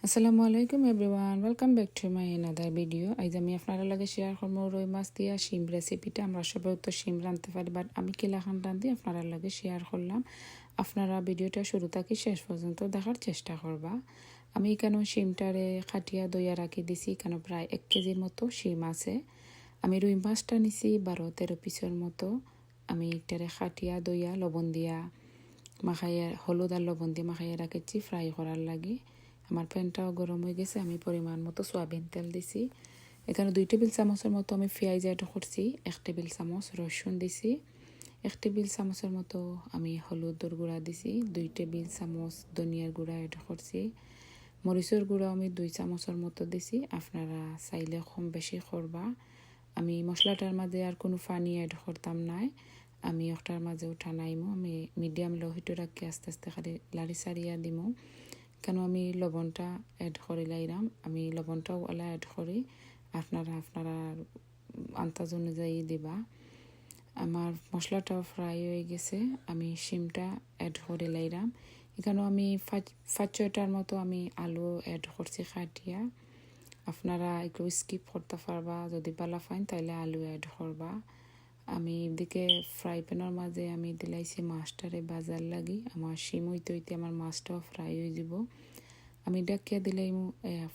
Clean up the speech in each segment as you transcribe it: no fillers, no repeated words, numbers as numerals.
আসসালামু আলাইকুম everyone, welcome back to my another video. আজ আমি আপনারা লাগে শেয়ার করবো রুই মাছ দিয়া শিম রেসিপিটা। আমরা সবাই তো শিম রাঁধতে পারি, বাট আমি কিলাখান রাঁধি আপনারা লাগে শেয়ার করলাম। আপনারা ভিডিওটা শুরু থেকে শেষ পর্যন্ত দেখার চেষ্টা করবা। আমি এখানে শিমটারে খাটিয়া দইয়া রাখি দিছি, এখানে প্রায় 1 কেজির মতো শিম আছে। আমি রুই মাছটা নিছি 12-13 পিসের মতো। আমি এটারে খাটিয়া দইয়া লবণ দিয়া মাখাইয়া, হলুদ আর লবণ দিয়ে মাখাইয়া রাখেছি ফ্রাই করার লাগে। আমার প্যানটাও গরম হয়ে গেছে, আমি পরিমাণ মতো সয়াবিন তেল দিছি। এখানে 2 টেবিল চামচের মতো আমি পেঁয়াজ অ্যাড করছি, 1 টেবিল চামচ রসুন দিছি, 1 টেবিল চামচের মতো আমি হলুদের গুঁড়া দিছি, 2 টেবিল চামচ ধনিয়ার গুঁড়া অ্যাড করছি, মরিচের গুঁড়া আমি 2 চামচের মতো দিছি। আপনারা চাইলে কম বেশি করবা। আমি মশলাটার মাঝে আর কোনো পানি অ্যাড করতাম নাই, আমি ওটার মাঝে উঠা নাইমো। আমি মিডিয়াম লো হিটে রাখি আস্তে আস্তে খালি লাড়ি সারিয়া দিমো। কেন আমি লবণটা অ্যাড করে লাইলাম, আমি লবণটাও ওলা অ্যাড করি, আপনারা আন্দাজ অনুযায়ী দিবা। আমার মশলাটাও ফ্রাই হয়ে গেছে, আমি শিমটা অ্যাড করে লাইলাম। এখানেও আমি 5-6টার মতো আমি আলু অ্যাড করছি খাটিয়া। আপনারা একটু স্কিপ করতে পারবা, যদি ভালো পাইন তাহলে আলু অ্যাড করবা। আমি এদিকে ফ্রাই প্যানের মাঝে আমি দিলাইছি মাছটারে বাজার লাগি। আমার শিম হইতে হইতে আমার মাছটাও ফ্রাই হয়ে যাব। আমি ডাকিয়া দিলাই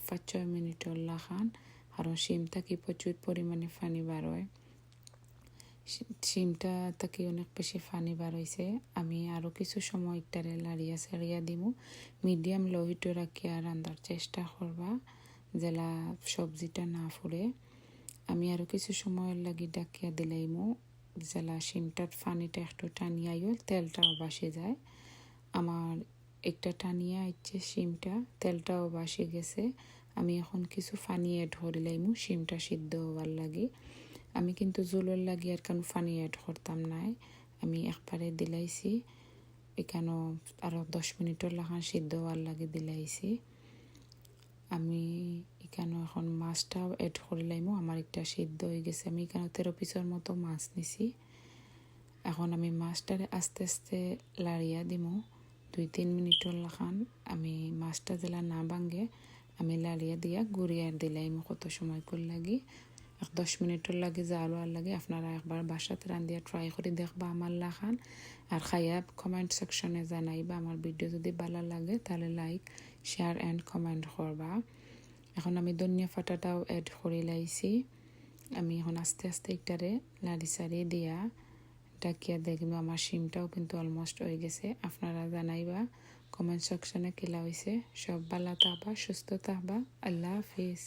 5-6 মিনিটের লাখান, কারণ শিম থাকি প্রচুর পরিমাণে পানি বার হয়। শিমটা থাকি অনেক বেশি পানি বার হয়েছে। আমি আরও কিছু সময় একটারে লাড়িয়া সারিয়া দিব। মিডিয়াম লো হিটে রাখিয়া রান্নার চেষ্টা করবা, জেলা সবজিটা না ফুড়ে। আমি আরও কিছু সময়ের লাগি ডাকিয়া দিলাইমু, জেলা শিমটার পানিটা একটু টানিয়া তেলটাও বাসে যায়। আমার একটা টানিয়া ইচ্ছে শিমটা, তেলটাও বাসে গেছে। আমি এখন কিছু পানি অ্যাড করে লাইমু শিমটা সিদ্ধ হওয়ার লাগে। আমি কিন্তু জোলের লাগে আর কোনো পানি অ্যাড করতাম নাই, আমি একবারে দিলাইছি। এখানেও আরও 10 মিনিটের লাগান সিদ্ধ হওয়ার লাগে দিলাইছি। আমি এখানে এখন মাছটাও অ্যাড করে লাইমু, আমার একটা সিদ্ধ হয়ে গেছে। আমি এখানে 13 পিসের মতো মাছ নিছি। এখন আমি মাছটারে আস্তে আস্তে লাড়িয়া দিমু 2-3 মিনিটের লাখান। আমি মাছটা দিলা না ভাঙ্গে আমি লাড়িয়া দিয়া গুড়িয়া দিলাইমু কত সময় করে লাগি, 10 মিনিটের লাগে জাল হওয়ার লাগে। আপনারা একবার বাসাতে রান্ধিয়া ট্রাই করে দেখবা আমার লাখান, আর খাইয়া কমেন্ট সেকশনে জানাইবা। আমার ভিডিও যদি ভালো লাগে তাহলে লাইক, শেয়ার অ্যান্ড কমেন্ট করবা। এখন আমি ধনিয়া পাতাটাও অ্যাড করে লাইছি। আমি এখন আস্তে আস্তে একটারে লাড়ি সারি দিয়া ডাকিয়া দেখবো আমার শিমটাও কিন্তু অলমোস্ট হয়ে গেছে। আপনারা জানাইবা কমেন্ট সেকশনে কিলা হয়েছে। সব ভালো থাকবা, সুস্থ থাকবা। আল্লাহ হাফিজ।